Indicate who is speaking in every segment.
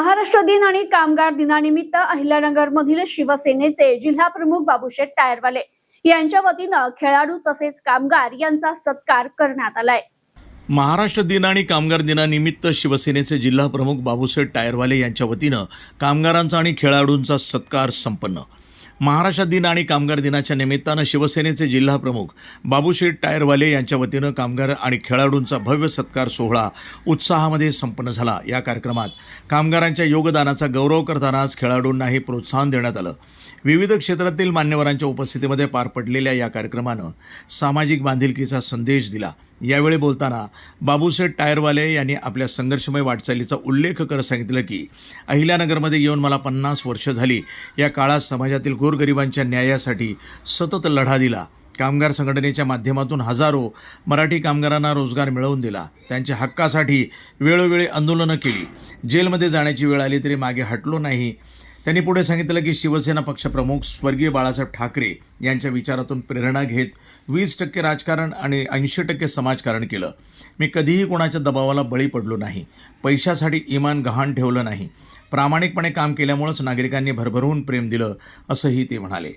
Speaker 1: महाराष्ट्र दिन आणि कामगार दिनानिमित्त अहिल्यानगरमधील शिवसेनेचे जिल्हा प्रमुख बाबूशेठ टायरवाले यांच्या वतीनं खेळाडू तसेच कामगार यांचा सत्कार करण्यात आलाय।
Speaker 2: महाराष्ट्र दिन आणि कामगार दिनानिमित्त शिवसेनेचे जिल्हा प्रमुख बाबूशेठ टायरवाले यांच्या वतीनं कामगारांचा आणि खेळाडूंचा सत्कार संपन्न। महाराष्ट्र दिन आणि कामगार दिनाच्या निमित्तानं शिवसेनेचे जिल्हा प्रमुख बाबूशेठ टायरवाले यांच्या वतीनं कामगार आणि खेळाडूंचा भव्य सत्कार सोहळा उत्साहामध्ये संपन्न झाला। या कार्यक्रमात कामगारांच्या योगदानाचा गौरव करतानाच खेळाडूंनाही प्रोत्साहन देण्यात आलं। विविध क्षेत्रातील मान्यवरांच्या उपस्थितीमध्ये पार पडलेल्या या कार्यक्रमानं सामाजिक बांधिलकीचा संदेश दिला। यावेळी बोलताना बाबूशेठ टायरवाले यांनी आपल्या संघर्षमय वाटचालीचा उल्लेख करत सांगितलं की अहिल्यानगरमध्ये येऊन मला 50 वर्ष झाली। या काळात समाजातील गोरगरिबांच्या न्यायासाठी सतत लढा दिला। कामगार संघटनेच्या माध्यमातून हजारो मराठी कामगारांना रोजगार मिळवून दिला। त्यांच्या हक्कासाठी वेळोवेळी आंदोलनं केली। जेलमध्ये जाण्याची वेळ आली तरी मागे हटलो नाही। त्यांनी पुढे सांगितलं की शिवसेना पक्षप्रमुख स्वर्गीय बाळासाहेब ठाकरे यांच्या विचारातून प्रेरणा घेत 20% राजकारण आणि 80% समाजकारण केलं। मी कधीही कोणाच्या दबावाला बळी पडलो नाही। पैशासाठी इमान गहाण ठेवलं नाही। प्रामाणिकपणे काम केल्यामुळेच नागरिकांनी भरभरून प्रेम दिलं, असंही ते म्हणाले।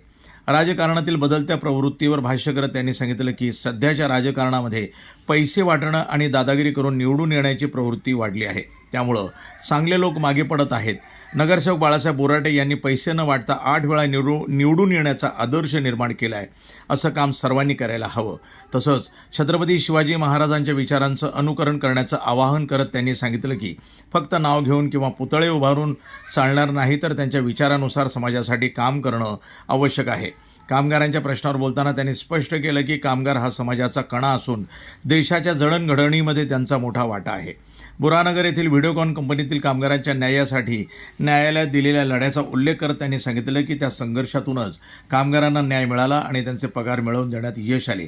Speaker 2: राजकारणातील बदलत्या प्रवृत्तीवर भाष्य करत त्यांनी सांगितलं की सध्याच्या राजकारणामध्ये पैसे वाटणं आणि दादागिरी करून निवडून येण्याची प्रवृत्ती वाढली आहे। त्यामुळं चांगले लोक मागे पडत आहेत। नगरसेवक बाळासाहेब बोराटे यांनी पैसे न वाटता 8 वेळा निवडून येण्याचा आदर्श निर्माण केला आहे। असं काम सर्वांनी करायला हवं। तसंच छत्रपती शिवाजी महाराजांच्या विचारांचं अनुकरण करण्याचं आवाहन करत त्यांनी सांगितलं की फक्त नाव घेऊन किंवा पुतळे उभारून चालणार नाही, तर त्यांच्या विचारानुसार समाजासाठी काम करणं आवश्यक आहे। कामगारांच्या प्रश्नावर बोलताना त्यांनी स्पष्ट केलं की कामगार हा समाजाचा कणा असून देशाच्या जडणघडणीमध्ये त्यांचा मोठा वाटा आहे। बुरानगर येथील व्हिडिओकॉन कंपनीतील कामगारांच्या न्यायासाठी न्यायालयात दिलेल्या लढ्याचा उल्लेख करत त्यांनी सांगितलं की त्या संघर्षातूनच कामगारांना न्याय मिळाला आणि त्यांचे पगार मिळवून देण्यात यश आले।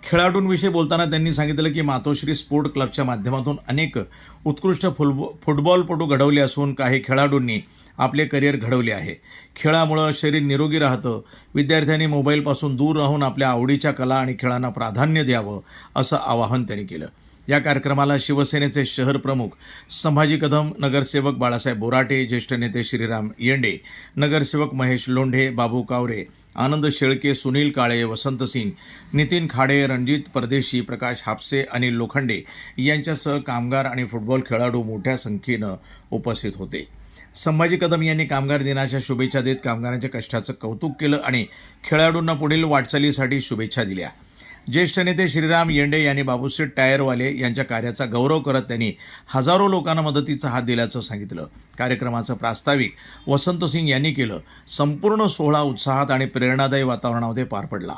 Speaker 2: खेळाडूंविषयी बोलताना त्यांनी सांगितलं की मातोश्री स्पोर्ट क्लबच्या माध्यमातून अनेक उत्कृष्ट फुटबॉलपटू घडवले असून काही खेळाडूंनी आपले करिअर घडवले आहे। खेळामुळं शरीर निरोगी राहतं। विद्यार्थ्यांनी मोबाईलपासून दूर राहून आपल्या आवडीच्या कला आणि खेळांना प्राधान्य द्यावं, असं आवाहन त्यांनी केलं। या कार्यक्रमाला शिवसेनेचे शहर प्रमुख संभाजी कदम, नगरसेवक बाळासाहेब बोराटे, ज्येष्ठ नेते श्रीराम येंडे, नगरसेवक महेश लोंढे, बाबू कावरे, आनंद शेळके, सुनील काळे, वसंत सिंग, नितीन खाडे, रणजित परदेशी, प्रकाश हापसे, अनिल लोखंडे यांच्यासह कामगार आणि फुटबॉल खेळाडू मोठ्या संख्येनं उपस्थित होते। संभाजी कदम यांनी कामगार दिनाच्या शुभेच्छा देत कामगारांच्या कष्टाचं कौतुक केलं आणि खेळाडूंना पुढील वाटचालीसाठी शुभेच्छा दिल्या। ज्येष्ठ नेते श्रीराम येंडे यांनी बाबूशेठ टायरवाले यांच्या कार्याचा गौरव करत त्यांनी हजारो लोकांना मदतीचा हात दिल्याचं सांगितलं। कार्यक्रमाचं प्रास्ताविक वसंत सिंग यांनी केलं। संपूर्ण सोहळा उत्साहात आणि प्रेरणादायी वातावरणामध्ये पार पडला।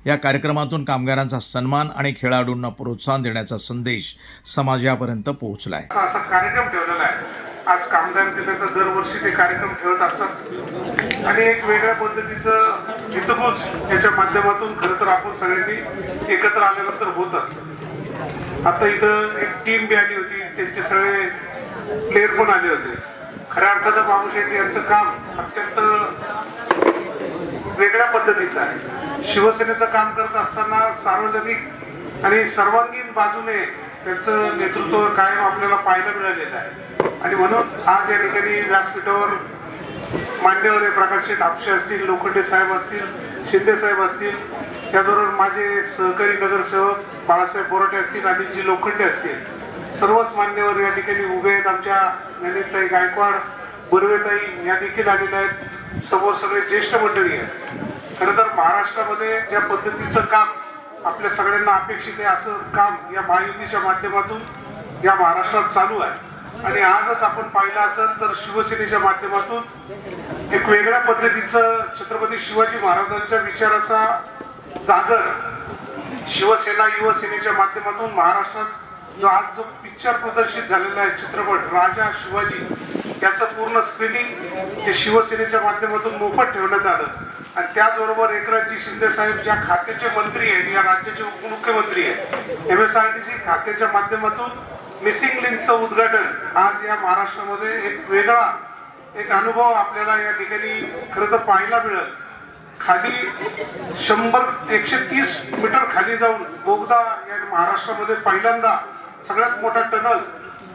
Speaker 2: या कार्यक्रमातून कामगारांचा सन्मान आणि खेळाडूंना प्रोत्साहन देण्याचा संदेश समाजापर्यंत पोहोचलाय।
Speaker 3: असा कार्यक्रम ठेवलेला आहे। आज कामगार दिनाचा दरवर्षी ते कार्यक्रम ठेवत असतात आणि एक वेगळ्या पद्धतीचं हितगुज याच्या माध्यमातून खरं तर आपण सगळ्यांनी एकत्र आल्यानंतर होत असतं। आता इथं एक टीम बी आली होती, त्यांचे सगळे प्लेयर पण आले होते। खऱ्या अर्थानं बाबूशेठ यांचं काम अत्यंत वेगळ्या पद्धतीचं आहे। शिवसेनेचं काम करत असताना सार्वजनिक आणि सर्वांगीण बाजूने त्यांचं नेतृत्व कायम आपल्याला पाहायला मिळालेलं आहे आणि म्हणून आज या ठिकाणी व्यासपीठावर मान्यवर प्रकाश हापसे असतील, लोखंडे साहेब असतील, शिंदे साहेब असतील, त्याचबरोबर माझे सहकारी नगरसेवक बाळासाहेब बोराटे असतील, अनिलजी लोखंडे असतील, सर्वच मान्यवर या ठिकाणी उभे आहेत। आमच्या नलिनताई गायकवाड, बर्वेताई या देखील आलेल्या आहेत। समोर सगळे ज्येष्ठ मंडळी आहेत। खरं तर महाराष्ट्रामध्ये ज्या पद्धतीचं काम आपल्या सगळ्यांना अपेक्षित आहे असं काम या महायुतीच्या माध्यमातून या महाराष्ट्रात चालू आहे आणि आजच आपण पाहिलं असेल तर शिवसेनेच्या माध्यमातून एक वेगळ्या पद्धतीचं छत्रपती शिवाजी महाराजांच्या विचाराचा जागर शिवसेना युवसेनेच्या माध्यमातून महाराष्ट्रात जो आज जो पिक्चर प्रदर्शित झालेला आहे चित्रपट राजा शिवाजी, त्याचं पूर्ण स्क्रीनिंग हे शिवसेनेच्या माध्यमातून मोफत ठेवण्यात आलं आणि त्याचबरोबर एकनाथजी शिंदे साहेब ज्या खात्याचे मंत्री आहेत, या राज्याचे उपमुख्यमंत्री आहेत, MSRDC खात्याच्या माध्यमातून मिसिंग लिंकचं उद्घाटन आज या महाराष्ट्रामध्ये एक वेगळा अनुभव आपल्याला या ठिकाणी खरं तर पाहायला मिळेल। खाली 130 मीटर खाली जाऊन बोगदा या महाराष्ट्रामध्ये पहिल्यांदा सगळ्यात मोठा टनल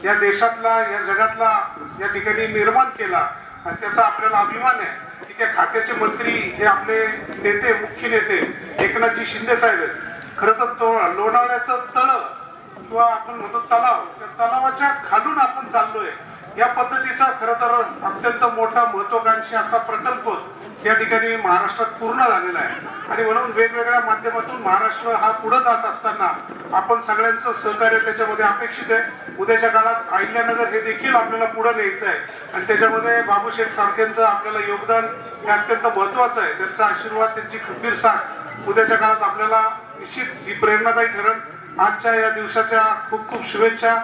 Speaker 3: या देशातला या जगातला या ठिकाणी निर्माण केला आणि त्याचा आपल्याला अभिमान आहे की त्या खात्याचे मंत्री हे आपले नेते मुख्य नेते एकनाथजी शिंदे साहेब आहेत. खरं तर तो लोणावळ्याचं तळ किंवा आपण म्हणतो तलाव, त्या तलावाच्या खालून आपण चाललोय. या पद्धतीचा खरं तर अत्यंत मोठा महत्वाकांक्षी असा प्रकल्प या ठिकाणी महाराष्ट्रात पूर्ण झालेला आहे आणि म्हणून वेगवेगळ्या माध्यमातून महाराष्ट्र हा पुढे जात असताना आपण सगळ्यांचं सहकार्य त्याच्यामध्ये अपेक्षित आहे. उद्याच्या काळात अहिल्यानगर हे देखील आपल्याला पुढे न्यायचं आहे आणि त्याच्यामध्ये बाबूशेठ साळकेंचं आपल्याला योगदान हे अत्यंत महत्वाचं आहे. त्यांचा आशीर्वाद, त्यांची खंबीर साथ उद्याच्या काळात आपल्याला निश्चित ही प्रेरणादायी ठरेल. आजच्या या दिवसाच्या खूप खूप शुभेच्छा.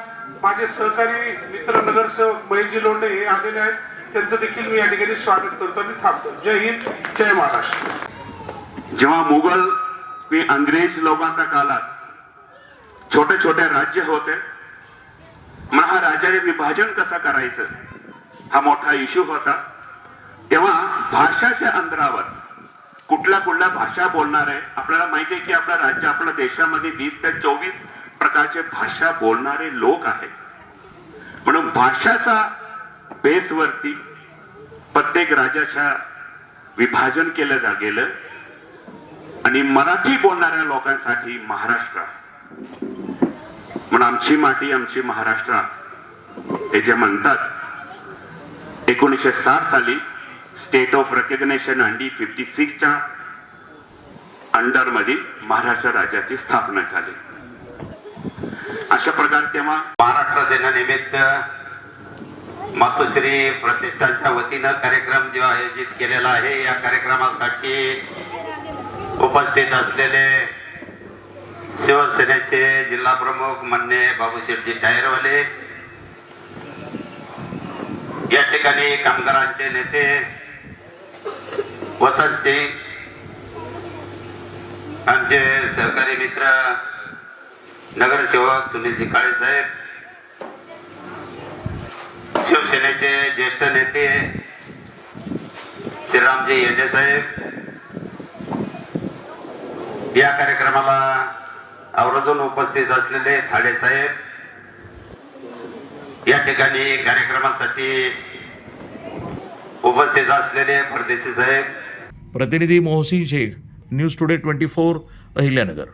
Speaker 3: माझे सहकारी मित्र नगरसेवक महेशजी लोंढे हे आलेले आहेत, त्यांचं देखील मी या ठिकाणी स्वागत करतो आणि थांबतो. जय हिंद, जय महाराष्ट्र.
Speaker 4: जेव्हा मुघल व अंग्रेज लोकांच्या काळात छोटे छोटे राज्य होते, मग हा राज्याने विभाजन कसं करायचं हा मोठा इश्यू होता. तेव्हा भाषाच्या अंतरावर कुठल्या भाषा बोलणार आहे. आपल्याला माहिती आहे की आपलं राज्य, आपल्या देशामध्ये 20 ते 24 प्रकारचे भाषा बोलणारे लोक आहेत. म्हणून भाषाचा बेसवरती प्रत्येक राज्याच्या विभाजन केलं गेलं आणि मराठी बोलणाऱ्या लोकांसाठी महाराष्ट्र म्हणून आमची माती आमची महाराष्ट्र हे जे म्हणतात, 1960 साली स्टेट ऑफ रेकग्नेशन अंडी 56च्या अंडर मध्ये महाराष्ट्र राज्याची स्थापना झाली. अशा प्रकारे तेव्हा
Speaker 5: महाराष्ट्र दिनानिमित्त मातोश्री प्रतिष्ठानच्या वतीनं कार्यक्रम जो आयोजित केलेला आहे, या कार्यक्रमासाठी उपस्थित असलेले शिवसेनेचे जिल्हा प्रमुख माननीय बाबूशेठजी टायरवाले, या ठिकाणी कामगारांचे नेते वसंत सिंग, आमचे सहकारी मित्र नगरसेवक सुनीलजी काळे साहेब, शिवसेनेचे ज्येष्ठ नेते श्रीरामजी येडे साहेब, या कार्यक्रमाला आवर्जून उपस्थित असलेले थाडे साहेब, या ठिकाणी कार्यक्रमासाठी उपस्थित असलेले परदेशी साहेब.
Speaker 2: प्रतिनिधी मोहसिन शेख, न्यूज टुडे 24, अहिल्यानगर.